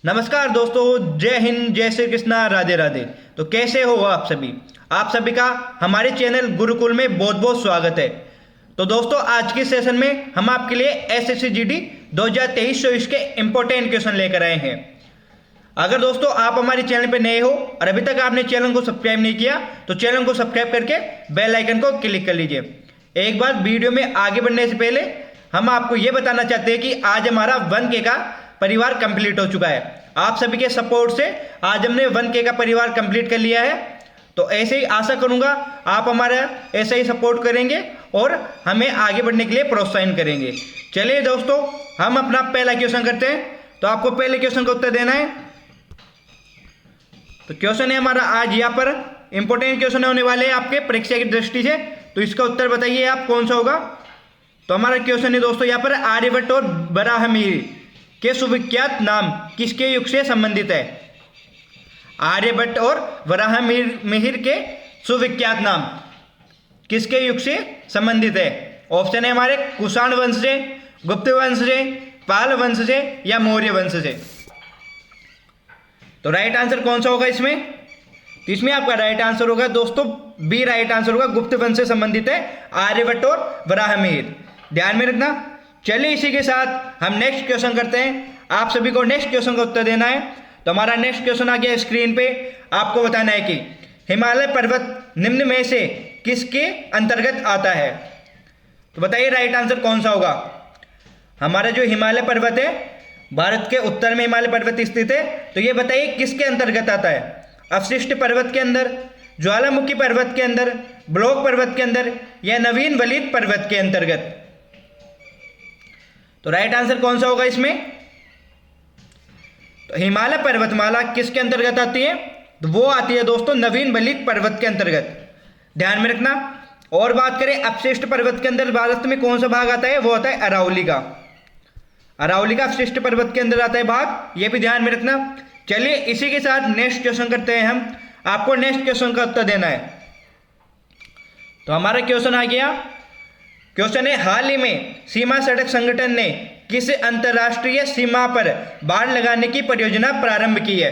नमस्कार दोस्तों, जय हिंद, जय श्री कृष्णा, राधे राधे। तो कैसे हो आप सभी? आप सभी का हमारे चैनल गुरुकुल में बहुत बहुत स्वागत है। तो दोस्तों, आज के सेशन में हम आपके लिए एसएससी जीडी 2023-24 के इम्पोर्टेंट क्वेश्चन लेकर आए हैं। अगर दोस्तों आप हमारे चैनल पर नए हो और अभी तक आपने चैनल को सब्सक्राइब नहीं किया तो चैनल को सब्सक्राइब करके बेल आइकन को क्लिक कर लीजिए। एक बार वीडियो में आगे बढ़ने से पहले हम आपको ये बताना चाहते हैं कि आज हमारा 1K का परिवार कंप्लीट हो चुका है। आप सभी के सपोर्ट से आज हमने 1K का परिवार कंप्लीट कर लिया है। तो ऐसे ही आशा करूंगा आप हमारा ऐसे ही सपोर्ट करेंगे और हमें आगे बढ़ने के लिए प्रोत्साहन करेंगे। चलिए दोस्तों, हम अपना पहला क्वेश्चन करते हैं। तो आपको पहले क्वेश्चन का उत्तर देना है। तो क्वेश्चन है हमारा आज यहाँ पर इंपॉर्टेंट क्वेश्चन होने वाले हैं आपके परीक्षा की दृष्टि से। तो इसका उत्तर बताइए आप कौन सा होगा। तो हमारा क्वेश्चन है दोस्तों यहाँ पर, आर्यभट्ट और बराहमीर के सुविख्यात नाम किसके युग से संबंधित है? आर्यभट्ट और बराहमीर के सुविख्यात नाम किसके युग से संबंधित है? ऑप्शन है हमारे कुषाण वंश से, गुप्त वंश से, पाल वंश से या मौर्य वंश से। तो राइट आंसर कौन सा होगा इसमें? तो इसमें आपका राइट आंसर होगा दोस्तों बी राइट आंसर होगा, गुप्त वंश से संबंधित है आर्यभट्ट और बराहमीर। ध्यान में रखना। चलिए इसी के साथ हम नेक्स्ट क्वेश्चन करते हैं। आप सभी को नेक्स्ट क्वेश्चन का उत्तर देना है। तो हमारा नेक्स्ट क्वेश्चन आ गया स्क्रीन पे। आपको बताना है कि हिमालय पर्वत निम्न में से किसके अंतर्गत आता है? तो बताइए राइट आंसर कौन सा होगा। हमारा जो हिमालय पर्वत है, भारत के उत्तर में हिमालय पर्वत स्थित है। तो ये बताइए किसके अंतर्गत आता है? अवशिष्ट पर्वत के अंदर, ज्वालामुखी पर्वत के अंदर, ब्लॉक पर्वत के अंदर या नवीन वलित पर्वत के अंतर्गत? तो राइट आंसर कौन सा होगा इसमें? तो हिमालय पर्वतमाला किसके अंतर्गत आती है? तो वो आती है दोस्तों नवीन वलित पर्वत के अंतर्गत। ध्यान में रखना। और बात करें अपशिष्ट पर्वत के अंदर भारत में कौन सा भाग आता है? वो आता है अरावली का। अरावली का अपशिष्ट पर्वत के अंदर आता है भाग, ये भी ध्यान में रखना। चलिए इसी के साथ नेक्स्ट क्वेश्चन करते हैं हम। आपको नेक्स्ट क्वेश्चन का उत्तर देना है। तो हमारा क्वेश्चन आ गया। क्वेश्चन है, हाल ही में सीमा सड़क संगठन ने किस अंतरराष्ट्रीय सीमा पर बाड़ लगाने की परियोजना प्रारंभ की है?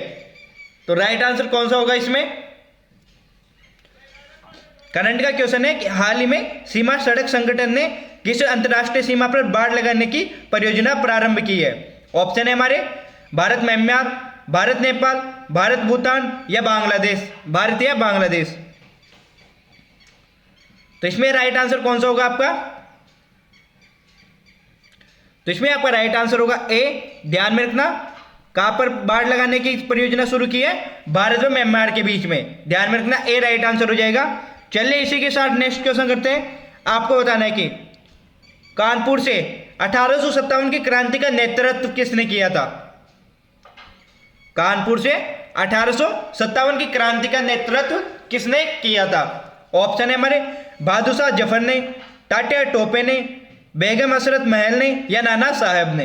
तो राइट आंसर कौन सा होगा इसमें? करंट का क्वेश्चन है कि हाल ही में सीमा सड़क संगठन ने किस अंतरराष्ट्रीय सीमा पर बाड़ लगाने की परियोजना प्रारंभ की है? ऑप्शन है हमारे भारत म्यांमार, भारत नेपाल, भारत भूटान या बांग्लादेश। भारत या बांग्लादेश। तो इसमें राइट आंसर कौन सा होगा आपका? तो इसमें आपका राइट आंसर होगा ए। ध्यान में रखना। कहां पर बाढ़ लगाने की परियोजना शुरू की है? भारत और म्यांमार के बीच में। ध्यान में रखना, ए राइट आंसर हो जाएगा। चलिए इसी के साथ नेक्स्ट क्वेश्चन करते हैं। आपको बताना है कि कानपुर से 1857 की क्रांति का नेतृत्व किसने किया था? कानपुर से 1857 की क्रांति का नेतृत्व किसने किया था? ऑप्शन है हमारे बहादुर शाह जफर ने, तात्या टोपे ने, बेगम हसरत महल ने या नाना साहब ने।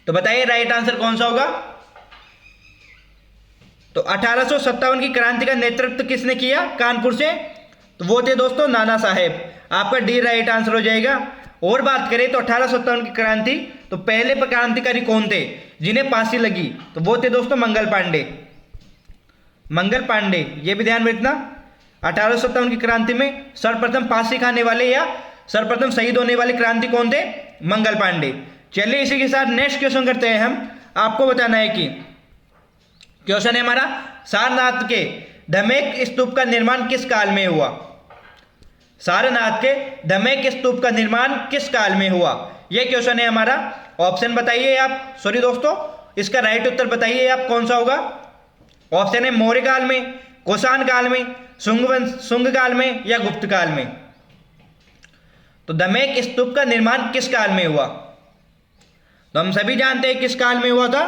तो बताइए राइट आंसर कौन सा होगा। तो 1857 की क्रांति का नेतृत्व किसने किया कानपुर से? तो वो थे दोस्तों नाना साहेब। आपका डी राइट आंसर हो जाएगा। और बात करें तो 1857 की क्रांति, तो पहले क्रांतिकारी कौन थे जिन्हें फांसी लगी? तो वो थे दोस्तों मंगल पांडे। मंगल पांडे, ये भी ध्यान में रखना। 1857 की क्रांति में सर्वप्रथम फांसी खाने वाले या सर्वप्रथम शहीद होने वाले क्रांति कौन थे? मंगल पांडे। चलिए इसी के साथ नेक्स्ट क्वेश्चन करते हैं हम। आपको बताना है कि क्वेश्चन है हमारा, सारनाथ के धमेक स्तूप का निर्माण किस काल में हुआ? सारनाथ के धमेक स्तूप का निर्माण किस काल में हुआ? यह क्वेश्चन है हमारा। ऑप्शन बताइए आप। सॉरी दोस्तों, इसका राइट उत्तर बताइए आप कौन सा होगा। ऑप्शन है मौर्य काल में, कुषाण काल में, शुंग काल में या गुप्त काल में। तो धमेक स्तूप का निर्माण किस काल में हुआ? तो हम सभी जानते हैं किस काल में हुआ था।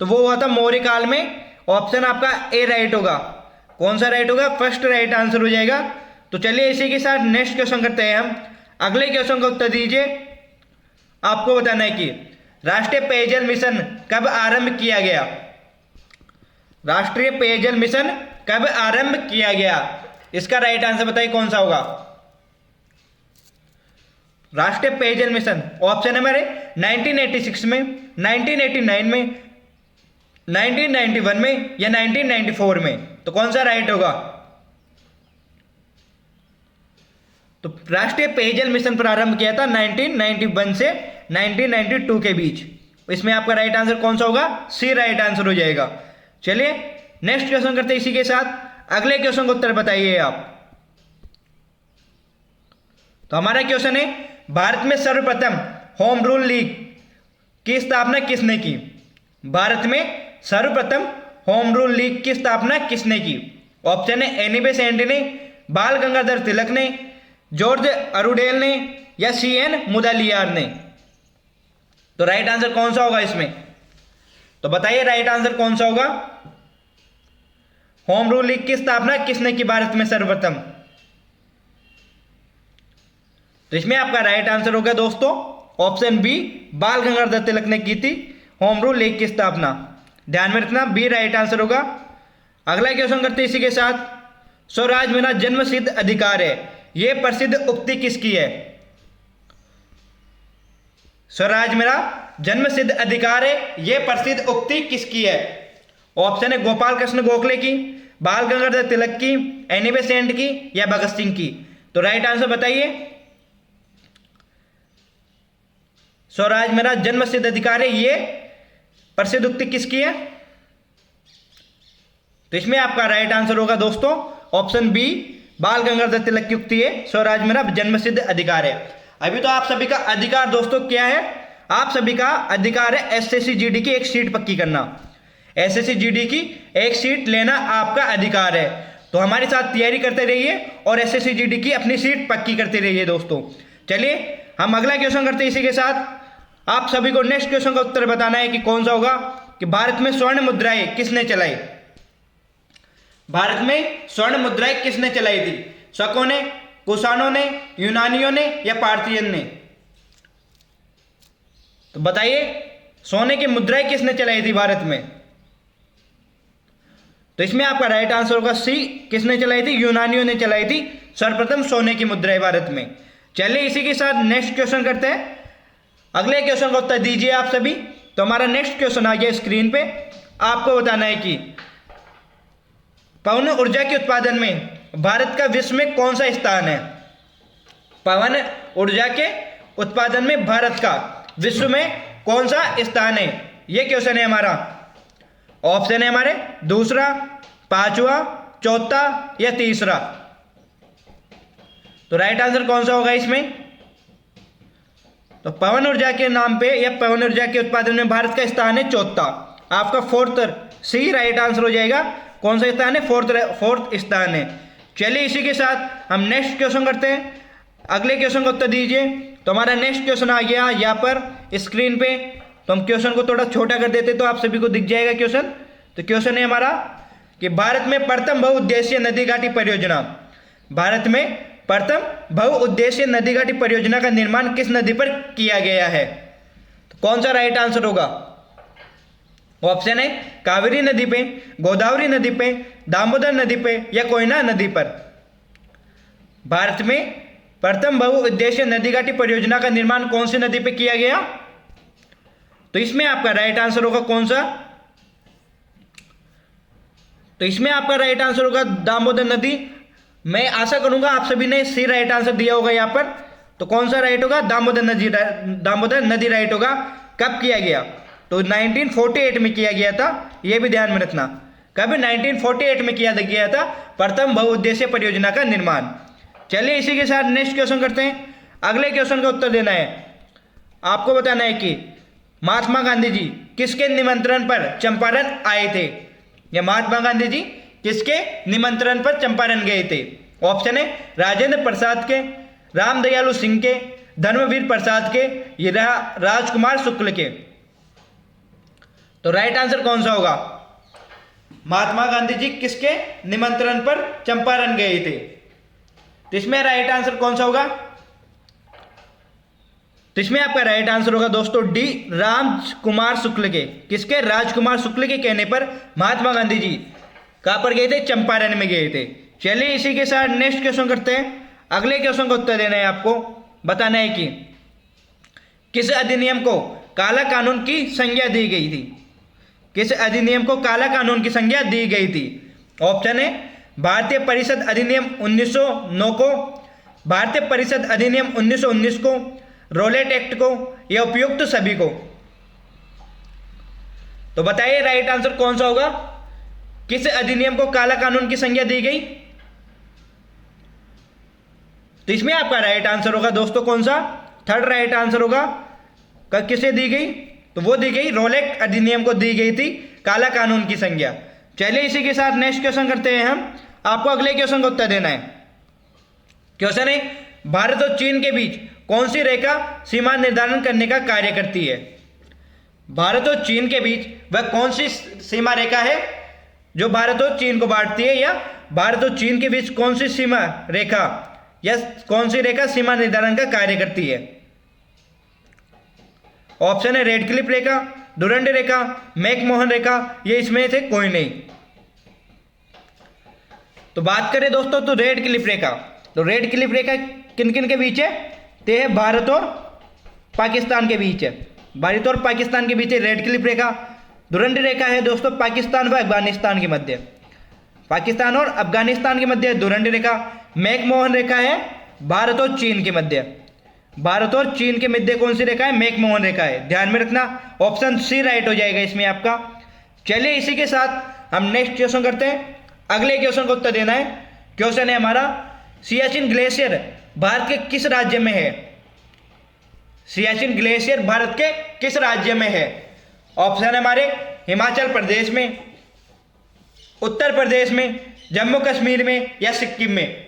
तो वो हुआ था मौर्य काल में। ऑप्शन आपका ए राइट होगा। कौन सा राइट होगा? फर्स्ट राइट आंसर हो जाएगा। तो चलिए इसी के साथ नेक्स्ट क्वेश्चन करते हैं हम। अगले क्वेश्चन का उत्तर दीजिए। आपको बताना है कि राष्ट्रीय पेयजल मिशन कब आरंभ किया गया? राष्ट्रीय पेयजल मिशन कब आरंभ किया गया? इसका राइट आंसर बताइए कौन सा होगा। राष्ट्रीय पेयजल मिशन ऑप्शन है हमारे 1986 में, 1989 में, 1991 में या 1994 में? तो कौन सा राइट होगा? तो राष्ट्रीय पेयजल मिशन प्रारंभ किया था 1991 से 1992 के बीच। इसमें आपका राइट आंसर कौन सा होगा? सी राइट आंसर हो जाएगा। चलिए नेक्स्ट क्वेश्चन करते हैं इसी के साथ। अगले क्वेश्चन का उत्तर बताइए आप। तो हमारा क्वेश्चन है, भारत में सर्वप्रथम होम रूल लीग की स्थापना किसने की? भारत में सर्वप्रथम होम रूल लीग की स्थापना किसने की? ऑप्शन है एनी बेसेंट ने, बाल गंगाधर तिलक ने, जॉर्ज अरुडेल ने या CN मुदालियार ने। तो राइट आंसर कौन सा होगा इसमें? तो बताइए राइट आंसर कौन सा होगा? होम रूल लीग की स्थापना किसने की भारत में सर्वप्रथम? तो इसमें आपका राइट आंसर होगा दोस्तों ऑप्शन बी, बाल गंगाधर तिलक ने की थी होम रूल लीग की स्थापना। ध्यान में रखना, बी राइट आंसर होगा। अगला क्वेश्चन करते हैं इसी के साथ। स्वराज मेरा जन्मसिद्ध अधिकार है, यह प्रसिद्ध उक्ति किसकी है? स्वराज मेरा जन्मसिद्ध अधिकार है, यह प्रसिद्ध उक्ति किसकी है? ऑप्शन है गोपाल कृष्ण गोखले की, बाल गंगाधर तिलक की, एनी बेसेंट की या भगत सिंह की। तो राइट आंसर बताइए। स्वराज मेरा जन्मसिद्ध अधिकार है, ये प्रसिद्ध उक्ति किसकी है? तो इसमें आपका राइट आंसर होगा दोस्तों ऑप्शन बी, बाल गंगाधर तिलक की उक्ति है स्वराज मेरा जन्मसिद्ध अधिकार है। अभी तो आप सभी का अधिकार दोस्तों क्या है? आप सभी का अधिकार है SSC GD की एक सीट पक्की करना। SSC GD की एक सीट लेना आपका अधिकार है। तो हमारे साथ तैयारी करते रहिए और SSC GD की अपनी सीट पक्की करते रहिए दोस्तों। चलिए हम अगला क्वेश्चन करते हैं इसी के साथ। आप सभी को नेक्स्ट क्वेश्चन का उत्तर बताना है कि कौन सा होगा कि भारत में स्वर्ण मुद्राएं किसने चलाई? भारत में स्वर्ण मुद्राएं किसने चलाई थी? शकों ने, कुषाणों ने, यूनानियों ने या पार्थियन ने? तो बताइए सोने की मुद्राएं किसने चलाई थी भारत में? तो इसमें आपका राइट आंसर होगा सी, किसने चलाई थी? यूनानियों ने चलाई थी सर्वप्रथम सोने की मुद्राएं भारत में। चलिए इसी के साथ नेक्स्ट क्वेश्चन करते हैं। अगले क्वेश्चन का उत्तर दीजिए आप सभी। तो हमारा नेक्स्ट क्वेश्चन आ गया स्क्रीन पे। आपको बताना है कि पवन ऊर्जा के उत्पादन में भारत का विश्व में कौन सा स्थान है? पवन ऊर्जा के उत्पादन में भारत का विश्व में कौन सा स्थान है? यह क्वेश्चन है हमारा। ऑप्शन है हमारे दूसरा, पांचवा, चौथा या तीसरा। तो राइट आंसर कौन सा होगा इसमें? तो पवन ऊर्जा के नाम पे या पवन ऊर्जा के उत्पादन में भारत का स्थान है चौथा। आपका फोर्थ, सी राइट आंसर हो जाएगा। कौन सा स्थान है? फोर्थ स्थान है। चलिए इसी के साथ हम नेक्स्ट क्वेश्चन करते हैं। अगले क्वेश्चन का उत्तर दीजिए। तो हमारा नेक्स्ट क्वेश्चन आ गया यहाँ पर स्क्रीन पे। तो हम क्वेश्चन को थोड़ा छोटा कर देते तो आप सभी को दिख जाएगा क्वेश्चन। तो क्वेश्चन है हमारा कि भारत में प्रथम बहुउद्देशीय नदी घाटी परियोजना, भारत में प्रथम बहुउद्देशीय नदी घाटी परियोजना का निर्माण किस नदी पर किया गया है? तो कौन सा राइट आंसर होगा? ऑप्शन है कावेरी नदी पे, गोदावरी नदी पे, दामोदर नदी पे या कोयना नदी पर। भारत में प्रथम बहुउद्देशीय नदी घाटी परियोजना का निर्माण कौन सी नदी पे किया गया? तो इसमें आपका राइट आंसर होगा कौन सा? तो इसमें आपका राइट आंसर होगा दामोदर नदी। मैं आशा करूंगा आप सभी ने सी राइट आंसर दिया होगा यहाँ पर। तो कौन सा राइट होगा? दामोदर नदी राइट होगा। कब किया गया? तो 1948 में किया गया था, यह भी ध्यान में रखना। कब? 1948 में किया गया था प्रथम बहुउद्देशीय परियोजना का निर्माण। चलिए इसी के साथ नेक्स्ट क्वेश्चन करते हैं। अगले क्वेश्चन का उत्तर देना है। आपको बताना है कि महात्मा गांधी जी किसके निमंत्रण पर चंपारण आए थे? या महात्मा गांधी जी किसके निमंत्रण पर चंपारण गए थे? ऑप्शन है राजेंद्र प्रसाद के, रामदयालु सिंह के, धर्मवीर प्रसाद के, ये राजकुमार शुक्ल के। तो राइट आंसर कौन सा होगा? महात्मा गांधी जी किसके निमंत्रण पर चंपारण गए थे? तो इसमें राइट आंसर कौन सा होगा? तो इसमें आपका राइट आंसर होगा दोस्तों डी, राजकुमार शुक्ल के। किसके? राजकुमार शुक्ल के कहने पर महात्मा गांधी जी कहां पर गए थे? चंपारण में गए थे। चलिए इसी के साथ नेक्स्ट क्वेश्चन करते हैं। अगले क्वेश्चन का उत्तर देना है आपको। बताना है कि किस अधिनियम को काला कानून की संज्ञा दी गई थी? किस अधिनियम को काला कानून की संज्ञा दी गई थी? ऑप्शन है भारतीय परिषद अधिनियम 1909 को, भारतीय परिषद अधिनियम 1919 को, रोलेट एक्ट को, या उपयुक्त सभी को। तो बताइए राइट आंसर कौन सा होगा? किस अधिनियम को काला कानून की संज्ञा दी गई? तो इसमें आपका राइट आंसर होगा दोस्तों कौन सा? थर्ड राइट आंसर होगा। किसे दी गई? तो वो दी गई रोलेट अधिनियम को दी गई थी काला कानून की संज्ञा। चलिए इसी के साथ नेक्स्ट क्वेश्चन करते हैं हम। आपको अगले क्वेश्चन का उत्तर देना है। क्वेश्चन है भारत और चीन के बीच कौन सी रेखा सीमा निर्धारण करने का कार्य करती है? भारत और चीन के बीच वह कौन सी सीमा रेखा है जो भारत और चीन को बांटती है, या भारत और चीन के बीच कौन सी सीमा रेखा या कौन सी रेखा सीमा निर्धारण का कार्य करती है? ऑप्शन है रेड क्लिफ रेखा, डुरंड रेखा, मैकमोहन रेखा, ये इसमें से कोई नहीं। तो बात करें दोस्तों तो रेड क्लिफ रेखा, तो रेड क्लिफ रेखा किन किन के बीच है? ते है भारत और पाकिस्तान के बीच है। भारत और पाकिस्तान के बीच है रेड क्लिफ रेखा। डुरंड रेखा है दोस्तों पाकिस्तान व अफगानिस्तान के मध्य, पाकिस्तान और अफगानिस्तान के मध्य डुरंड रेखा। मैकमोहन रेखा है भारत और चीन के मध्य, भारत और चीन के मध्य कौन सी रेखा है? मैकमोहन रेखा है। ध्यान में रखना, ऑप्शन सी राइट हो जाएगा इसमें आपका। चलिए इसी के साथ हम नेक्स्ट क्वेश्चन करते हैं। अगले क्वेश्चन को उत्तर देना है। क्वेश्चन है हमारा सियाचिन ग्लेशियर भारत के किस राज्य में है? सियाचिन ग्लेशियर भारत के किस राज्य में है? ऑप्शन है हमारे हिमाचल प्रदेश में, उत्तर प्रदेश में, जम्मू कश्मीर में, या सिक्किम में।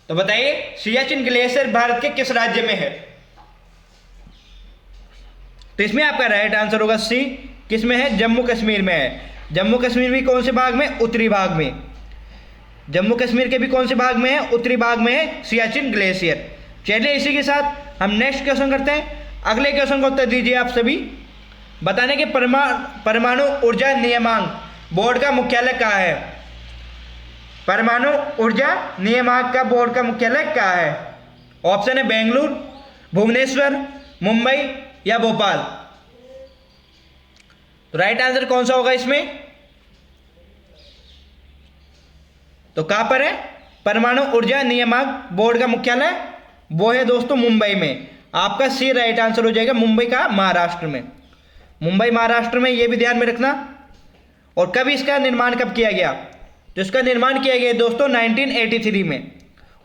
तो बताइए सियाचिन ग्लेशियर भारत के किस राज्य में है? तो इसमें आपका राइट आंसर होगा सी। किस में है? जम्मू कश्मीर में है। जम्मू कश्मीर भी कौन से भाग में? उत्तरी भाग में। जम्मू कश्मीर के भी कौन से भाग में है? उत्तरी भाग में है सियाचिन ग्लेशियर। चलिए इसी के साथ हम नेक्स्ट क्वेश्चन करते हैं। अगले क्वेश्चन को उत्तर दीजिए आप सभी। बताने के परमाणु ऊर्जा नियामक बोर्ड का मुख्यालय कहाँ है? परमाणु ऊर्जा नियामक का बोर्ड का मुख्यालय कहाँ है? ऑप्शन है बेंगलुरु, भुवनेश्वर, मुंबई, या भोपाल। तो राइट आंसर कौन सा होगा इसमें? तो कहां पर है परमाणु ऊर्जा नियामक बोर्ड का मुख्यालय? वो है दोस्तों मुंबई में। आपका सी राइट आंसर हो जाएगा। मुंबई का महाराष्ट्र में, मुंबई महाराष्ट्र में, ये भी ध्यान में रखना। और कब इसका निर्माण कब किया गया? तो इसका निर्माण किया गया दोस्तों 1983 में,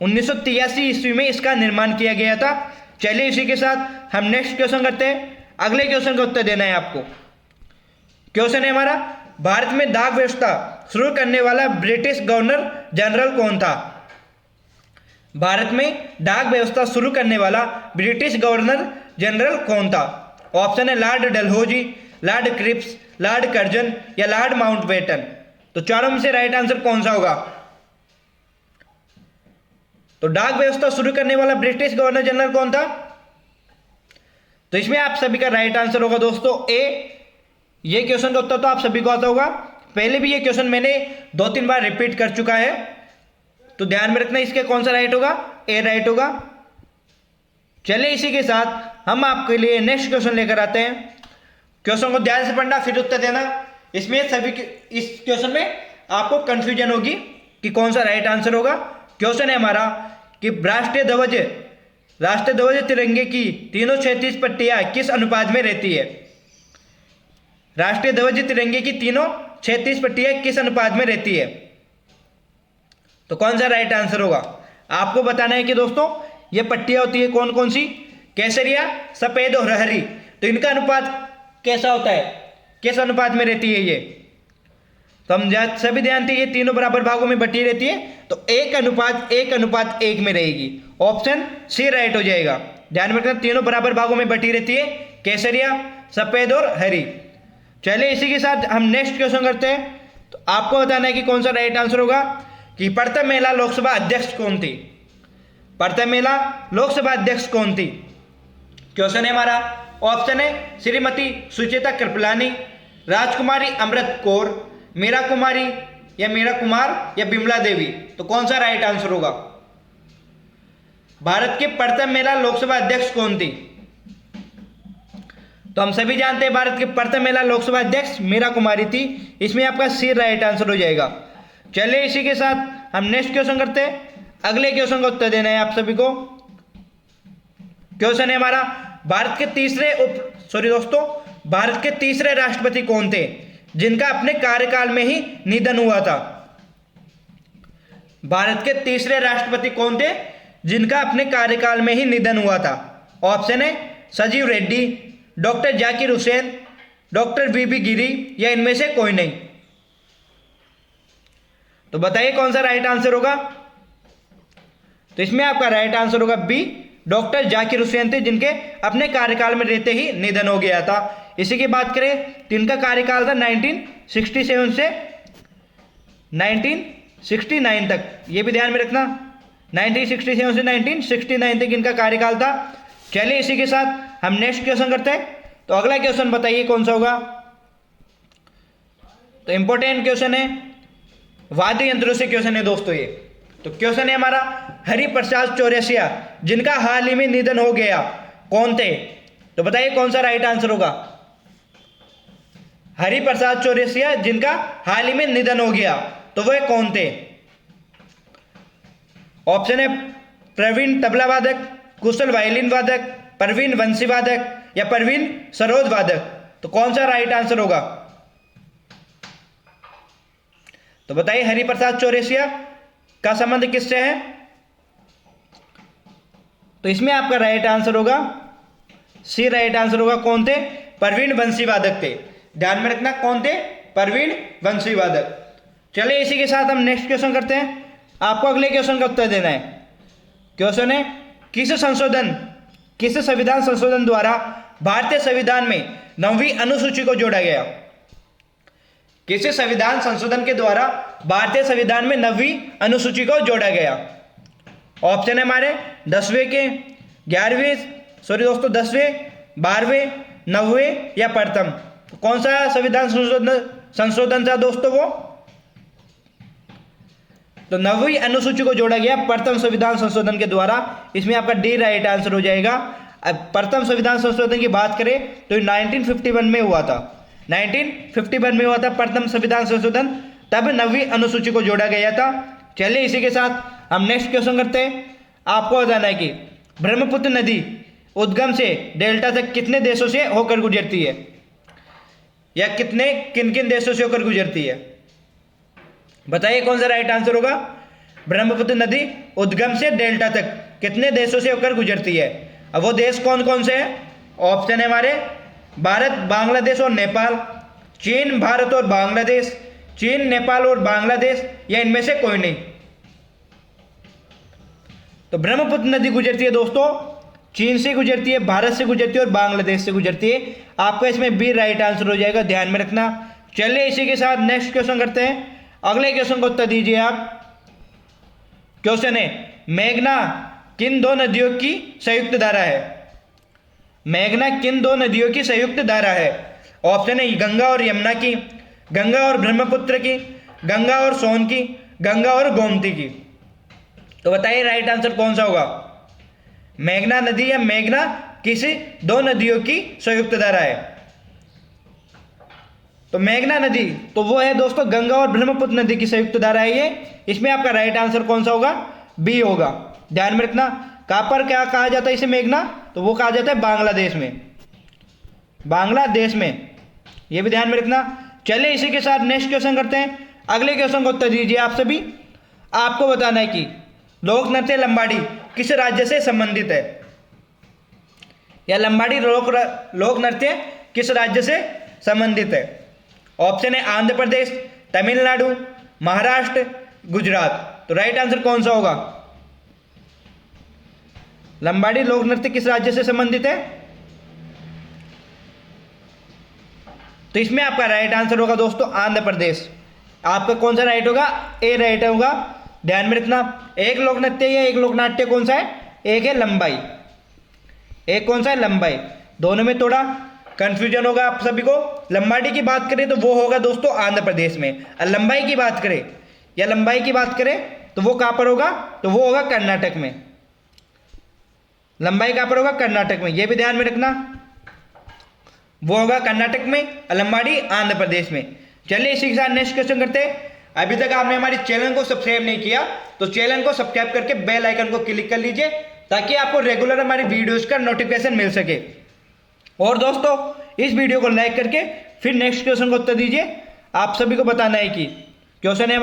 1983 ईस्वी में इसका निर्माण किया गया था। चलिए इसी के साथ हम नेक्स्ट क्वेश्चन करते हैं। अगले क्वेश्चन का उत्तर देना है आपको। क्वेश्चन है हमारा भारत में डाक व्यवस्था शुरू करने वाला ब्रिटिश गवर्नर जनरल कौन था? भारत में डाक व्यवस्था शुरू करने वाला ब्रिटिश गवर्नर जनरल कौन था? ऑप्शन है Lord Dalhousie, Lord Cripps, Lord Curzon, या लॉर्ड माउंटबेटन। तो चारों में से राइट आंसर कौन सा होगा? तो डाक व्यवस्था शुरू करने वाला ब्रिटिश गवर्नर जनरल कौन था? तो इसमें आप सभी का राइट आंसर होगा दोस्तों ए। ये क्वेश्चन का उत्तर तो आप सभी को आता होगा। पहले भी ये क्वेश्चन मैंने 2-3 बार रिपीट कर चुका है, तो ध्यान में रखना इसके कौन सा राइट होगा? ए राइट होगा। चलिए इसी के साथ हम आपके लिए नेक्स्ट क्वेश्चन लेकर आते हैं। क्वेश्चन को ध्यान से पढ़ना फिर उत्तर देना। इसमें सभी इस क्वेश्चन में आपको कंफ्यूजन होगी कि कौन सा राइट आंसर होगा। क्वेश्चन है हमारा कि राष्ट्रीय ध्वज तिरंगे की तीनों 36 पट्टियां किस अनुपात में रहती है? राष्ट्रीय ध्वज तिरंगे की तीनों 36 पट्टियां किस अनुपात में रहती है? तो कौन सा राइट आंसर होगा? आपको बताना है कि दोस्तों ये पट्टियां होती है कौन कौन सी? केसरिया, सफेद और हरी। तो इनका अनुपात कैसा होता है? किस अनुपात में रहती है ये? तो हम सभी जानते हैं ये तीनों बराबर भागों में बटी रहती है, तो 1:1:1 में रहेगी। ऑप्शन सी राइट हो जाएगा। ध्यान में रखना तीनों बराबर भागों में बटी रहती है, केसरिया, सफेद और हरी। चलिए इसी के साथ हम नेक्स्ट क्वेश्चन करते हैं। तो आपको बताना है कि कौन सा राइट आंसर होगा कि प्रथम महिला लोकसभा अध्यक्ष कौन थी? प्रथम महिला लोकसभा अध्यक्ष कौन थी? क्वेश्चन है हमारा, ऑप्शन है श्रीमती सुचेता कृपलानी, राजकुमारी अमृत कौर, मीरा कुमारी, या मीरा कुमार, या बिमला देवी। तो कौन सा राइट आंसर होगा? भारत के प्रथम महिला लोकसभा अध्यक्ष कौन थी? तो हम सभी जानते हैं भारत की प्रथम महिला लोकसभा अध्यक्ष मीरा कुमारी थी। इसमें आपका सी राइट आंसर हो जाएगा। चलिए इसी के साथ हम नेक्स्ट क्वेश्चन करते हैं। अगले क्वेश्चन का उत्तर देना है आप सभी को। क्वेश्चन है हमारा, भारत के तीसरे राष्ट्रपति कौन थे जिनका अपने कार्यकाल में ही निधन हुआ था? भारत के तीसरे राष्ट्रपति कौन थे जिनका अपने कार्यकाल में ही निधन हुआ था? ऑप्शन है संजीव रेड्डी, डॉक्टर जाकिर हुसैन, डॉक्टर वीबी गिरी या इनमें से कोई नहीं। तो बताइए कौन सा राइट आंसर होगा। तो इसमें आपका राइट आंसर होगा बी, डॉक्टर जाकिर हुसैन थे जिनके अपने कार्यकाल में रहते ही निधन हो गया था। इसी की बात करें तो इनका कार्यकाल था 1967 से 1969 तक, ये भी ध्यान में रखना। 1967 से 1969 तक इनका कार्यकाल था। चलिए इसी के साथ हम नेक्स्ट क्वेश्चन करते हैं। तो अगला क्वेश्चन बताइए कौन सा होगा। तो इंपॉर्टेंट क्वेश्चन है, वाद्य यंत्रों से क्वेश्चन है दोस्तों ये। तो क्वेश्चन है हमारा, हरिप्रसाद चौरसिया जिनका हाल ही में निधन हो गया कौन थे? तो बताइए कौन सा राइट आंसर होगा। हरिप्रसाद चौरसिया जिनका हाल ही में निधन हो गया तो वह कौन थे? ऑप्शन है प्रवीण तबला वादक, कुशल वायलिन वादक, प्रवीण वंशी वादक या प्रवीण सरोद वादक। तो कौन सा राइट आंसर होगा? तो बताइए हरिप्रसाद चौरसिया का संबंध किससे है? तो इसमें आपका राइट आंसर होगा सी राइट आंसर होगा। कौन थे? प्रवीण वंशी वादक थे। ध्यान में रखना कौन थे? प्रवीण वंशी वादक। चलिए इसी के साथ हम नेक्स्ट क्वेश्चन करते हैं। आपको अगले क्वेश्चन का उत्तर देना है। क्वेश्चन है, किस संविधान संशोधन द्वारा भारतीय संविधान में 9वीं अनुसूची को जोड़ा गया? किस संविधान संशोधन के द्वारा भारतीय संविधान में 9वीं अनुसूची को जोड़ा गया? ऑप्शन है हमारे 10वें, 12वें, 9वें या प्रथम। कौन सा संविधान संशोधन था दोस्तों वो? तो 9वीं अनुसूची को जोड़ा गया प्रथम संविधान संशोधन के द्वारा। इसमें आपका डी राइट आंसर हो जाएगा। अब प्रथम संविधान संशोधन की बात करें तो 1951 में हुआ था। 1951 में हुआ था प्रथम संविधान संशोधन, तब 9वीं अनुसूची को जोड़ा गया था। चलिए इसी के साथ हम नेक्स्ट क्वेश्चन करते हैं। आपको बताना है कि ब्रह्मपुत्र नदी उद्गम से डेल्टा तक कितने देशों से होकर गुजरती है, या किन किन देशों से होकर गुजरती है? बताइए कौन सा राइट आंसर होगा। ब्रह्मपुत्र नदी उद्गम से डेल्टा तक कितने देशों से होकर गुजरती है? अब वो देश कौन कौन से हैं? ऑप्शन है हमारे भारत, बांग्लादेश और नेपाल, चीन, भारत और बांग्लादेश, चीन, नेपाल और बांग्लादेश या इनमें से कोई नहीं। तो ब्रह्मपुत्र नदी गुजरती है दोस्तों, चीन से गुजरती है, भारत से गुजरती है और बांग्लादेश से गुजरती है। आपका इसमें बी राइट आंसर हो जाएगा, ध्यान में रखना। चलिए इसी के साथ नेक्स्ट क्वेश्चन करते हैं। अगले क्वेश्चन को उत्तर दीजिए आप। क्वेश्चन है, मेघना किन दो नदियों की संयुक्त धारा है? मेघना किन दो नदियों की संयुक्त धारा है? ऑप्शन है गंगा और यमुना की, गंगा और ब्रह्मपुत्र की, गंगा और सोन की, गंगा और गोमती की। तो बताइए राइट आंसर कौन सा होगा। मेघना नदी या मेघना किसी दो नदियों की संयुक्त धारा है? तो मेघना नदी तो वो है दोस्तों गंगा और ब्रह्मपुत्र नदी की संयुक्त धारा है ये। इसमें आपका राइट आंसर कौन सा होगा? बी होगा। ध्यान में रखना। कहां पर क्या कहा जाता है इसे मेघना? तो वो कहा जाता है बांग्लादेश में, बांग्लादेश में, ये भी ध्यान में रखना। चलिए इसी के साथ नेक्स्ट क्वेश्चन करते हैं। अगले क्वेश्चन को उत्तर दीजिए आप सभी। आपको बताना है कि लोक नृत्य लंबाड़ी किस राज्य से संबंधित है, या लंबाड़ी लोक नृत्य किस राज्य से संबंधित है? ऑप्शन है आंध्र प्रदेश, तमिलनाडु, महाराष्ट्र, गुजरात। तो राइट आंसर कौन सा होगा? लंबाड़ी लोक नृत्य किस राज्य से संबंधित है? तो इसमें आपका राइट आंसर होगा दोस्तों आंध्र प्रदेश। आपका कौन सा राइट होगा? ए राइट होगा। ध्यान में रखना। एक लोक नृत्य या एक लोक नाट्य कौन सा है? एक है लंबाई, एक कौन सा है? लंबाई। दोनों में थोड़ा कंफ्यूजन होगा आप सभी को। लंबाड़ी की बात करें तो वो होगा दोस्तों आंध्र प्रदेश में, और लंबाई की बात करें तो वो कहां पर होगा? तो वो होगा कर्नाटक में। लंबाई कहां पर होगा? कर्नाटक में। ये भी ध्यान में रखना। वो होगा कर्नाटक में, अलम्बाड़ी आंध्र प्रदेश में। चलिए इसी के साथ नेक्स्ट क्वेश्चन करते हैं। अभी तक आपने हमारे चैनल को सब्सक्राइब नहीं किया तो चैनल को सब्सक्राइब करके बेल आइकन को क्लिक कर लीजिए ताकि आपको रेगुलर हमारी वीडियोस का नोटिफिकेशन मिल सके। और दोस्तों इस वीडियो को लाइक करके फिर नेक्स्ट क्वेश्चन को उत्तर दीजिए। आप सभी को बताना है कि क्वेश्चन है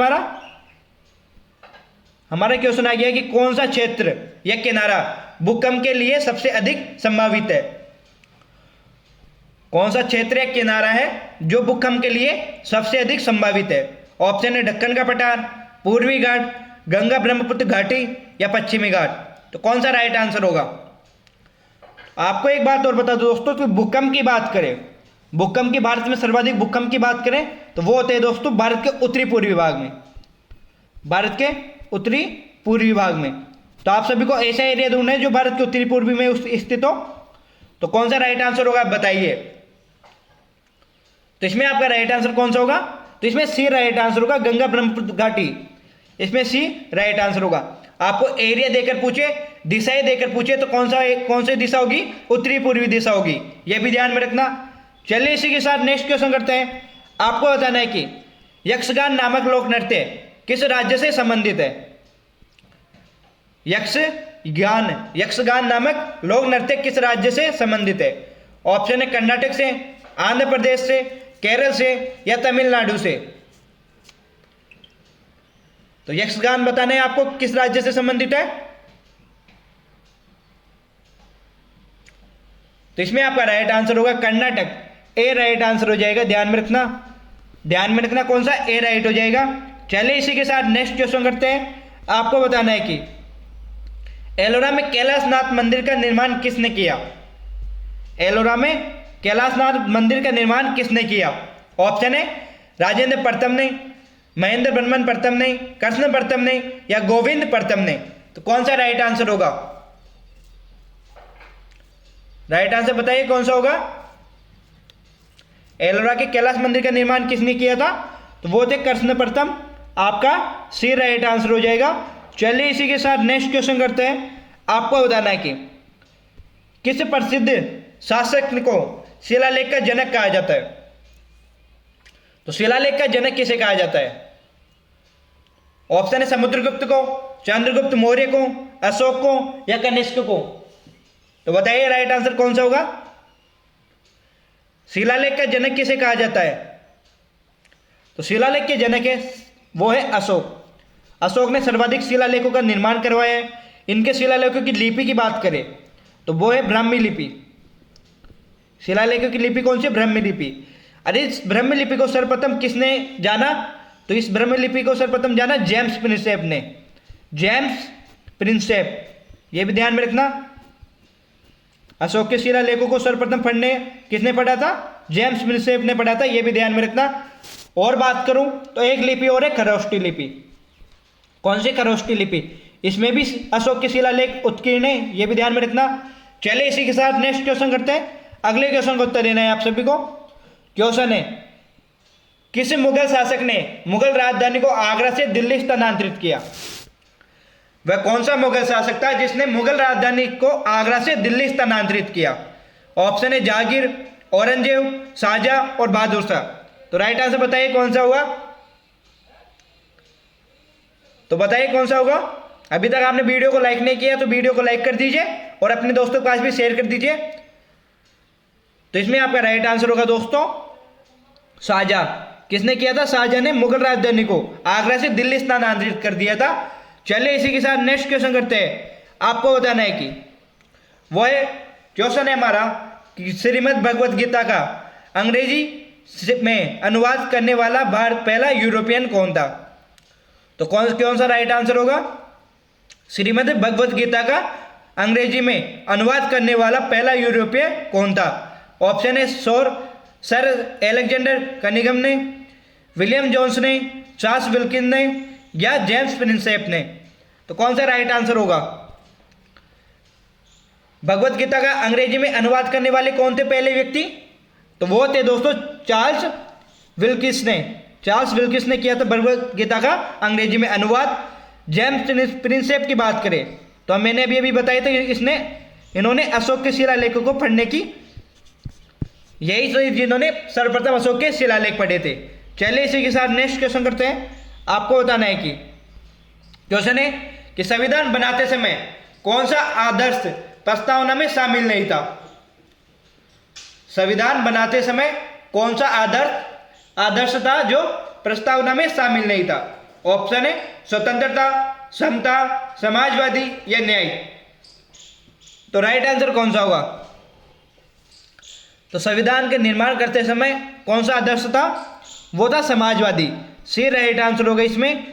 हमारा क्वेश्चन आ गया कि कौन सा क्षेत्र या किनारा भूकंप के लिए सबसे अधिक संभावित है। कौन सा क्षेत्र या किनारा है जो भूकंप के लिए सबसे अधिक संभावित है। ऑप्शन है ढक्कन का पठार, पूर्वी घाट, गंगा ब्रह्मपुत्र घाटी या पश्चिमी घाट। तो कौन सा राइट आंसर होगा। आपको एक बात और बता दो दोस्तों, तो भूकंप की बात करें, भूकंप की भारत में सर्वाधिक भूकंप की बात करें तो वो होते हैं दोस्तों भारत के उत्तरी पूर्वी भाग में, भारत के उत्तरी पूर्वी भाग में। तो आप सभी को ऐसा एरिया ढूंढना है जो भारत के उत्तरी पूर्वी में स्थित हो। तो कौन सा राइट आंसर होगा आप बताइए। तो इसमें आपका राइट आंसर कौन सा होगा। तो इसमें सी राइट आंसर होगा, गंगा ब्रह्मपुत्र घाटी। इसमें सी राइट आंसर होगा। आपको एरिया देकर पूछे, दिशाएं देकर पूछे तो कौन सी दिशा होगी, उत्तरी पूर्वी दिशा होगी। यह भी ध्यान में रखना। चलिए इसी के साथ नेक्स्ट क्वेश्चन करते हैं। आपको बताना है कि यक्षगान नामक लोक नृत्य किस राज्य से संबंधित है। यक्षगान नामक लोक नृत्य किस राज्य से संबंधित है। ऑप्शन है कर्नाटक से, आंध्र प्रदेश से, केरल से या तमिलनाडु से। तो यक्षगान बताना है आपको किस राज्य से संबंधित है। तो इसमें आपका राइट आंसर होगा कर्नाटक। ए राइट आंसर हो जाएगा। ध्यान में रखना कौन सा ए राइट हो जाएगा। चलिए इसी के साथ नेक्स्ट क्वेश्चन करते हैं। आपको बताना है कि एलोरा में कैलाशनाथ मंदिर का निर्माण किसने किया। एलोरा में कैलाशनाथ मंदिर का निर्माण किसने किया। ऑप्शन है राजेंद्र प्रथम ने, महेंद्र वर्मन प्रथम ने, कृष्ण प्रथम ने या गोविंद प्रथम ने। तो कौन सा राइट आंसर होगा। राइट आंसर बताइए कौन सा होगा। एलोरा के कैलाश मंदिर का निर्माण किसने किया था। तो वो थे कृष्ण प्रथम। आपका सी राइट आंसर हो जाएगा। चलिए इसी के साथ नेक्स्ट क्वेश्चन करते हैं। आपको बताना है कि किस प्रसिद्ध शासक को शिलालेख का जनक कहा जाता है। तो शिलालेख का जनक किसे कहा जाता है। ऑप्शन है समुद्रगुप्त को, चंद्रगुप्त मौर्य को, अशोक को या कनिष्क को। तो बताइए राइट आंसर कौन सा होगा। शिलालेख का जनक किसे कहा जाता है। तो शिलालेख के जनक है वो है अशोक। अशोक ने सर्वाधिक शिलालेखों का निर्माण करवाया है। इनके शिलालेखों की लिपि की बात करें तो वो है ब्राह्मी लिपि। शिलालेखों की लिपि कौन सी, ब्राह्मी लिपि। अरे इस ब्राह्मी लिपि को सर्वप्रथम किसने जाना। तो इस ब्राह्मी लिपि को सर्वप्रथम जाना जेम्स प्रिंसेप ने। जेम्स प्रिंसेप, ये भी ध्यान में रखना। अशोक के शिलालेखों को सर्वप्रथम पढ़ने किसने पढ़ा था, जेम्स प्रिंसेप ने पढ़ा था। यह भी ध्यान में रखना। और बात करूं तो एक लिपि और है खरोष्टी लिपि। कौन सी, खरोष्टी लिपि। इसमें भी अशोक के शिलालेख उत्कीर्ण है, यह भी ध्यान में रखना। चलिए इसी के साथ नेक्स्ट क्वेश्चन करते हैं। अगले क्वेश्चन को उत्तर देना है आप सभी को। क्वेश्चन है किस मुगल शासक ने मुगल राजधानी को आगरा से दिल्ली स्थानांतरित किया। वह कौन सा मुगल शासक था जिसने मुगल राजधानी को आगरा से दिल्ली स्थानांतरित किया। ऑप्शन है जहांगीर, औरंगजेब, शाहजहां और बहादुर शाह। तो राइट आंसर बताइए कौन सा होगा। तो बताइए कौन सा होगा। अभी तक आपने वीडियो को लाइक नहीं किया तो वीडियो को लाइक कर दीजिए और अपने दोस्तों के पास भी शेयर कर दीजिए। तो इसमें आपका राइट आंसर होगा दोस्तों शाहजहां। किसने किया था, शाहजहां ने मुगल राजधानी को आगरा से दिल्ली स्थानांतरित कर दिया था। चलिए इसी के साथ नेक्स्ट क्वेश्चन करते हैं। आपको बताना है कि वो है क्वेश्चन है हमारा कि श्रीमद् भगवत गीता का अंग्रेजी में अनुवाद करने वाला पहला यूरोपियन कौन था। तो कौन सा राइट आंसर होगा। श्रीमद् भगवत गीता का अंग्रेजी में अनुवाद करने वाला पहला यूरोपीय कौन था। ऑप्शन है सर एलेक्जेंडर कनिंघम ने, विलियम जोन्स ने, चार्ल्स विल्किन ने या जेम्स प्रिंसेप ने। तो कौन सा राइट आंसर होगा। भगवत गीता का अंग्रेजी में अनुवाद करने वाले कौन थे पहले व्यक्ति। तो वो थे दोस्तों चार्ल्स विल्किस ने। चार्ल्स विल्किस ने किया था भगवत गीता का अंग्रेजी में अनुवाद। जेम्स प्रिंसेप की बात करें तो मैंने अभी बताया था इन्होंने अशोक के शिलालेखों को पढ़ने की यही तो जिन्होंने सर्वप्रथम अशोक के शिलालेख पढ़े थे। चलिए इसी के साथ नेक्स्ट क्वेश्चन करते हैं। आपको बताना है कि क्वेश्चन है कि संविधान बनाते समय कौन सा आदर्श प्रस्तावना में शामिल नहीं था। संविधान बनाते समय कौन सा आदर्श था जो प्रस्तावना में शामिल नहीं था। ऑप्शन है स्वतंत्रता, समता, समाजवादी या न्याय। तो राइट आंसर कौन सा होगा? तो संविधान के निर्माण करते समय कौन सा आदर्श था? वो था समाजवादी। सी राइट आंसर होगा इसमें,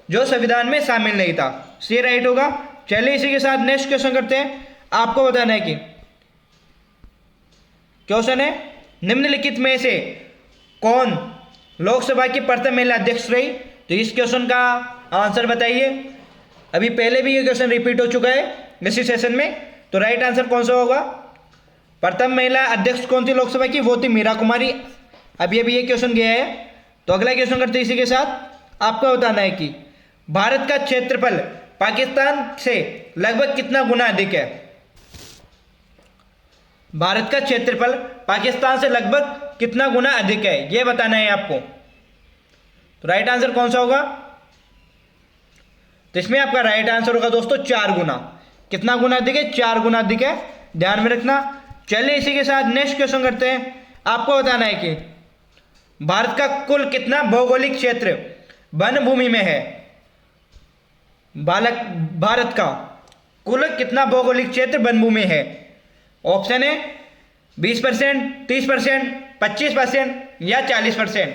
जो संविधान में शामिल नहीं था। सी राइट होगा। चलिए इसी के साथ नेक्स्ट क्वेश्चन करते हैं। आपको बताना है कि क्वेश्चन है निम्नलिखित में से कौन लोकसभा की प्रथम महिला अध्यक्ष रही। तो इस क्वेश्चन का आंसर बताइए। अभी पहले भी ये क्वेश्चन रिपीट हो चुका है इसी सेशन में। तो राइट आंसर कौन सा होगा? प्रथम महिला अध्यक्ष कौन थी लोकसभा की? वो थी मीरा कुमारी। अभी ये क्वेश्चन गया है। तो अगला क्वेश्चन करते हैं इसी के साथ। आपको बताना है कि भारत का क्षेत्रफल पाकिस्तान से लगभग कितना गुना अधिक है। भारत का क्षेत्रफल पाकिस्तान से लगभग कितना गुना अधिक है, यह बताना है आपको। तो राइट आंसर कौन सा होगा? तो इसमें आपका राइट आंसर होगा दोस्तों 4 गुना। कितना गुना अधिक है? 4 गुना अधिक है, ध्यान में रखना। चलिए इसी के साथ नेक्स्ट क्वेश्चन करते हैं। आपको बताना है कि भारत का कुल कितना भौगोलिक क्षेत्र वन भूमि में है। भारत का कुल कितना भौगोलिक क्षेत्र वन भूमि में है। ऑप्शन है 20%, 30%, 25% या 40%।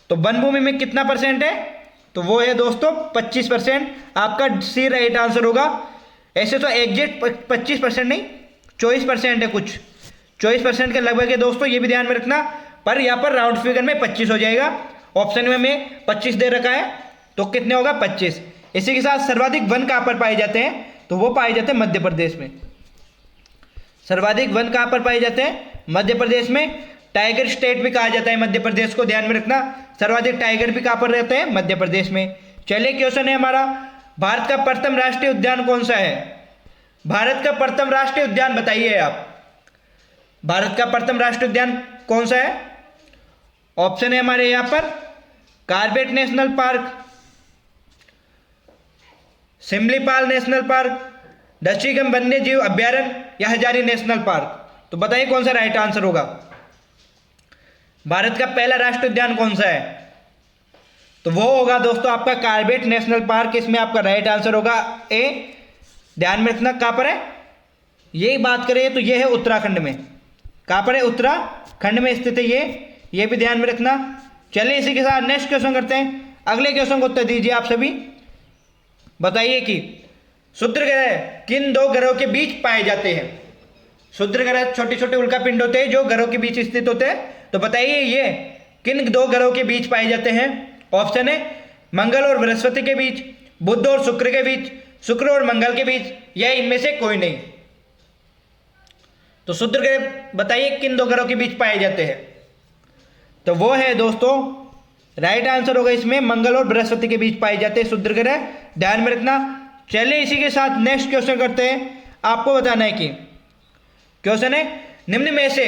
तो वन भूमि में कितना परसेंट है? तो वो है दोस्तों 25%। आपका सी राइट आंसर होगा। ऐसे तो एग्जैक्ट 25% नहीं, 24% है, कुछ 24% के लगभग है दोस्तों, ये भी ध्यान में रखना। पर यहाँ पर राउंड फिगर में 25 हो जाएगा। ऑप्शन में हमें 25 दे रखा है, तो कितने होगा? 25। इसी के साथ सर्वाधिक वन कहाँ पर पाए जाते हैं? तो वो पाए जाते हैं मध्य प्रदेश में। सर्वाधिक वन कहाँ पर पाए जाते हैं? मध्य प्रदेश में। टाइगर स्टेट भी कहा जाता है मध्य प्रदेश को, ध्यान में रखना। सर्वाधिक टाइगर भी कहाँ पर रहते हैं? मध्य प्रदेश में। चलिए क्वेश्चन है हमारा, भारत का प्रथम राष्ट्रीय उद्यान कौन सा है। भारत का प्रथम राष्ट्रीय उद्यान बताइए आप। भारत का प्रथम राष्ट्रीय उद्यान कौन सा है? ऑप्शन है हमारे यहाँ पर Corbett national park, Simlipal national park, दक्षिण वन्य जीव अभ्यारण्य या हजारी नेशनल पार्क। तो बताइए कौन सा राइट आंसर होगा। भारत का पहला राष्ट्रीय उद्यान कौन सा है? तो वो होगा दोस्तों आपका कॉर्बेट नेशनल पार्क। इसमें आपका राइट आंसर होगा ए। ध्यान में रखना कहाँ पर है। ये बात करें तो ये है उत्तराखंड में। कहाँ पर है? उत्तराखंड में स्थित है ये भी ध्यान में रखना। चलिए इसी के साथ नेक्स्ट क्वेश्चन करते हैं। अगले क्वेश्चन को उत्तर दीजिए आप सभी। बताइए कि क्षुद्र ग्रह किन 2 ग्रहों के बीच पाए जाते हैं। क्षुद्र ग्रह छोटे छोटे उल्का पिंड होते हैं जो ग्रहों के बीच स्थित होते हैं। तो बताइए ये किन 2 ग्रहों के बीच पाए जाते हैं। ऑप्शन है मंगल और बृहस्पति के बीच, बुध और शुक्र के बीच, शुक्र और मंगल के बीच, या इनमें से कोई नहीं। तो क्षुद्र ग्रह बताइए किन 2 ग्रहों के बीच पाए जाते हैं। तो वो है दोस्तों राइट आंसर होगा इसमें मंगल और बृहस्पति के बीच पाए जाते हैं क्षुद्र ग्रह, ध्यान में रखना। चलिए इसी के साथ नेक्स्ट क्वेश्चन करते हैं। आपको बताना है कि क्वेश्चन है निम्न में से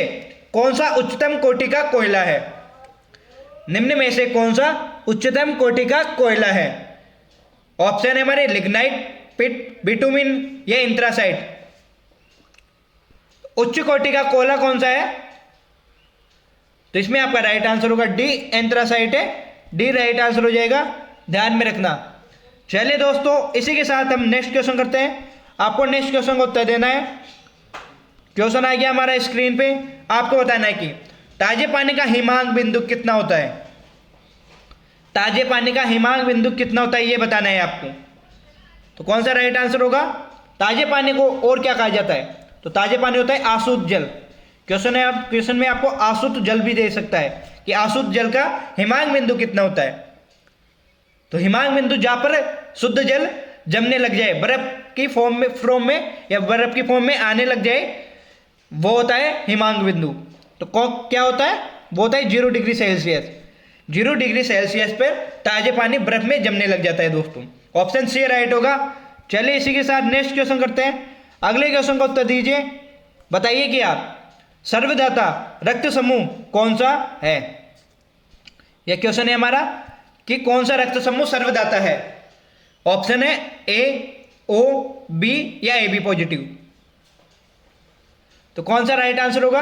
कौन सा उच्चतम कोटि का कोयला है। निम्न में से कौन सा उच्चतम कोटि का कोयला है। ऑप्शन है हमारे लिग्नाइट, पिट, बिटुमिन या इंथ्रासाइट। उच्च कोटि का कोयला कौन सा है? तो इसमें आपका राइट आंसर होगा डी, एंथ्रासाइट है। डी राइट आंसर हो जाएगा, ध्यान में रखना। चलिए दोस्तों इसी के साथ हम नेक्स्ट क्वेश्चन करते हैं। आपको नेक्स्ट क्वेश्चन को उत्तर देना है। क्वेश्चन आ गया हमारा स्क्रीन पे। आपको बताना है कि ताजे पानी का हिमांक बिंदु कितना होता है। ताजे पानी का हिमांक बिंदु कितना होता है ये बताना है आपको। तो कौन सा राइट आंसर होगा? ताजे पानी को और क्या कहा जाता है? तो ताजे पानी होता है आशुद्ध जल। क्वेश्चन में आपको आशुद्ध जल भी दे सकता है कि आशुद्ध जल का हिमांक बिंदु कितना होता है। तो हिमांक बिंदु जहां पर शुद्ध जल जमने लग जाए, बर्फ की फॉर्म में या बर्फ की फॉर्म में आने लग जाए, वो होता है हिमांक बिंदु। तो क्या होता है? वो होता है 0 डिग्री सेल्सियस। 0 डिग्री सेल्सियस पर ताजे पानी बर्फ में जमने लग जाता है दोस्तों। ऑप्शन सी राइट होगा। चलिए इसी के साथ नेक्स्ट क्वेश्चन करते हैं। अगले क्वेश्चन का उत्तर दीजिए। बताइए कि आप सर्वदाता रक्त समूह कौन सा है? यह क्वेश्चन है हमारा कि कौन सा रक्त समूह सर्वदाता है। ऑप्शन है ए, ओ, बी या ए बी पॉजिटिव। तो कौन सा राइट आंसर होगा?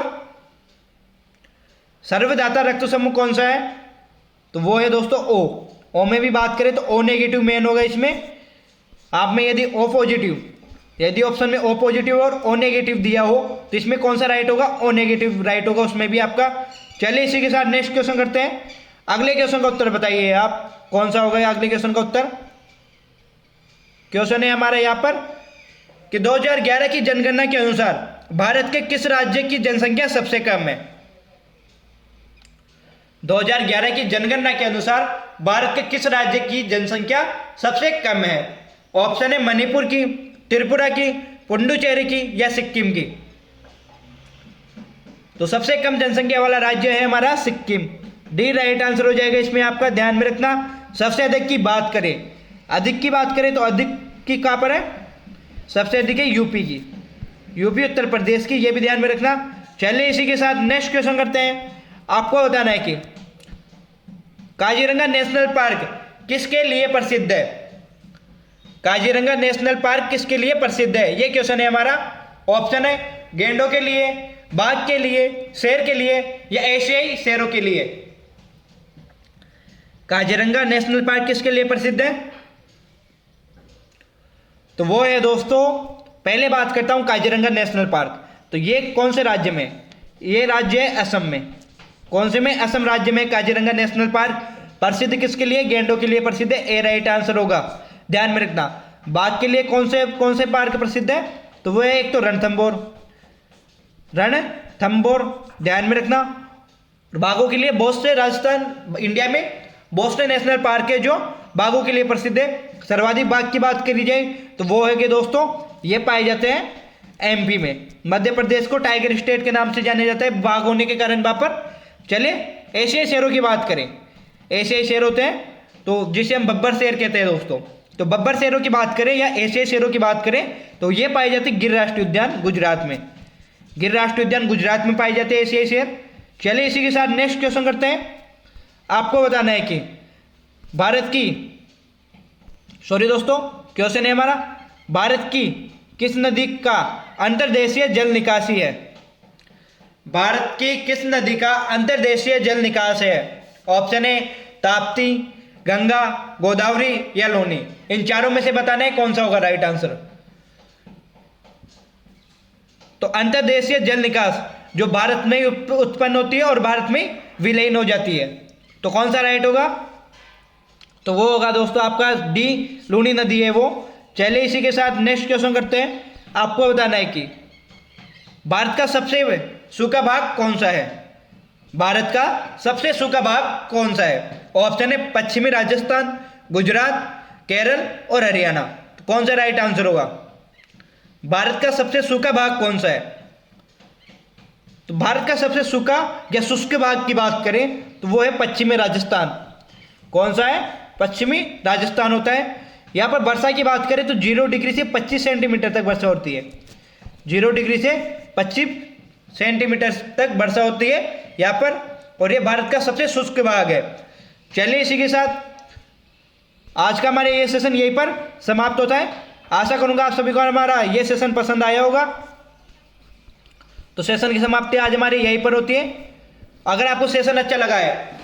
सर्वदाता रक्त समूह कौन सा है? तो वो है दोस्तों ओ में भी बात करें तो ओ नेगेटिव मेन होगा इसमें। आप में यदि ओ पॉजिटिव, यदि ऑप्शन में ओ पॉजिटिव और ओ नेगेटिव दिया हो तो इसमें कौन सा राइट होगा? ओ नेगेटिव राइट होगा उसमें भी आपका। चलिए इसी के साथ नेक्स्ट क्वेश्चन करते हैं। अगले क्वेश्चन का उत्तर बताइए आप, कौन सा होगा अगले क्वेश्चन का उत्तर? क्वेश्चन है हमारा यहाँ पर कि 2011 की जनगणना के अनुसार भारत के किस राज्य की जनसंख्या सबसे कम है? 2011 की जनगणना के अनुसार भारत के किस राज्य की जनसंख्या सबसे कम है? ऑप्शन है मणिपुर की, त्रिपुरा की, पुडुचेरी की या सिक्किम की। तो सबसे कम जनसंख्या वाला राज्य है हमारा सिक्किम। डी राइट आंसर हो जाएगा इसमें आपका। ध्यान में रखना, सबसे अधिक की बात करें, अधिक की बात करें तो अधिक की कहां पर है? सबसे अधिक है यूपी की, यूपी उत्तर प्रदेश की, ये भी ध्यान में रखना। चलिए इसी के साथ नेक्स्ट क्वेश्चन करते हैं। आपको बताना है कि काजीरंगा नेशनल पार्क किसके लिए प्रसिद्ध है? काजीरंगा नेशनल पार्क किसके लिए प्रसिद्ध है? ये क्वेश्चन है हमारा। ऑप्शन है गेंडों के लिए, बाघ के लिए, शेर के लिए या एशियाई शेरों के लिए। काजीरंगा नेशनल पार्क किसके लिए प्रसिद्ध है? तो वो है दोस्तों, पहले बात करता हूं काजीरंगा नेशनल पार्क। तो ये कौन से राज्य में? ये राज्य है असम में। कौन से में? असम राज्य में काजीरंगा नेशनल पार्क प्रसिद्ध किसके लिए? गेंडों के लिए प्रसिद्ध है। ए राइट आंसर होगा। ध्यान में रखना। बाघ के लिए कौन से पार्क प्रसिद्ध है? तो वो है एक तो रणथंबोर, ध्यान में रखना। बाघों के लिए बहुत से राजस्थान, इंडिया में बहुत से नेशनल पार्क है जो बाघों के लिए प्रसिद्ध है। सर्वाधिक बाघ की बात करी जाए तो वो है कि दोस्तों ये पाए जाते हैं एमपी में। मध्य प्रदेश को टाइगर स्टेट के नाम से जाने जाता है बाघ होने के कारण वहां पर। चलिए एशियाई शेरों की बात करें। एशियाई शेर होते हैं तो जिसे हम बब्बर शेर कहते हैं दोस्तों। तो बब्बर शेरों की बात करें या एशियाई शेरों की बात करें तो ये पाए जाते हैं गिर राष्ट्रीय उद्यान गुजरात में। गिर राष्ट्रीय उद्यान गुजरात में पाए जाते हैं एशियाई शेर। चलिए इसी के साथ नेक्स्ट क्वेश्चन करते हैं। आपको बताना है कि भारत की, सॉरी दोस्तों, क्वेश्चन है हमारा भारत की किस नदी का अंतर्देशीय जल निकासी है? भारत की किस नदी का अंतर्देशीय जल निकास है? ऑप्शन है ताप्ती, गंगा, गोदावरी या लोनी। इन चारों में से बताना है कौन सा होगा राइट आंसर। तो अंतर्देशीय जल निकास जो भारत में उत्पन्न होती है और भारत में विलीन हो जाती है, तो कौन सा राइट होगा? तो वो होगा दोस्तों आपका डी, लूनी नदी है वो। चलिए इसी के साथ नेक्स्ट क्वेश्चन करते हैं। आपको बताना है कि भारत का सबसे सूखा भाग कौन सा है? भारत का सबसे सूखा भाग कौन सा है? ऑप्शन है पश्चिमी राजस्थान, गुजरात, केरल और हरियाणा। तो कौन सा राइट आंसर होगा? भारत का सबसे सूखा भाग कौन सा है? तो भारत का सबसे सूखा या शुष्क भाग की बात करें तो वो है पश्चिमी राजस्थान। कौन सा है? पश्चिमी राजस्थान होता है। यहाँ पर वर्षा की बात करें तो 0 डिग्री से 25 सेंटीमीटर तक वर्षा होती है। 0 डिग्री से 25 सेंटीमीटर तक वर्षा होती है यहाँ पर, और ये भारत का सबसे शुष्क भाग है। चलिए इसी के साथ आज का हमारा ये सेशन यहीं पर समाप्त होता है। आशा करूंगा आप सभी को हमारा ये सेशन पसंद आया होगा। तो सेशन की समाप्ति आज हमारी यहीं पर होती है। अगर आपको सेशन अच्छा लगा है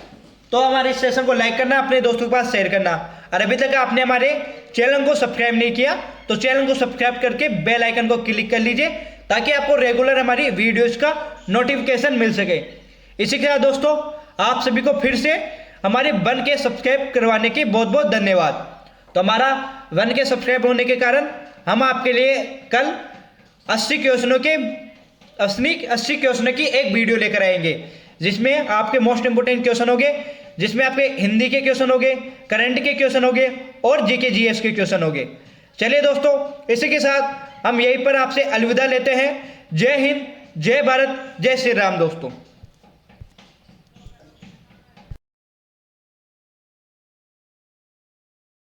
तो हमारे इस सेशन को लाइक करना, अपने दोस्तों के पास शेयर करना, और अभी तक आपने हमारे चैनल को सब्सक्राइब नहीं किया तो चैनल को सब्सक्राइब करके बेल आइकन को क्लिक कर लीजिए ताकि आपको रेगुलर हमारी वीडियोस का नोटिफिकेशन मिल सके। इसी के साथ दोस्तों आप सभी को फिर से हमारे 1K सब्सक्राइब करवाने की बहुत बहुत धन्यवाद। तो हमारा 1K सब्सक्राइब होने के कारण हम आपके लिए कल 80 क्वेश्चनों की एक वीडियो लेकर आएंगे, जिसमें आपके मोस्ट इंपोर्टेंट क्वेश्चन होंगे, जिसमें आपके हिंदी के क्वेश्चन होंगे, करंट के क्वेश्चन होंगे और जीके जीएस के क्वेश्चन होंगे। चलिए दोस्तों इसी के साथ हम यहीं पर आपसे अलविदा लेते हैं। जय हिंद, जय भारत, जय श्री राम दोस्तों।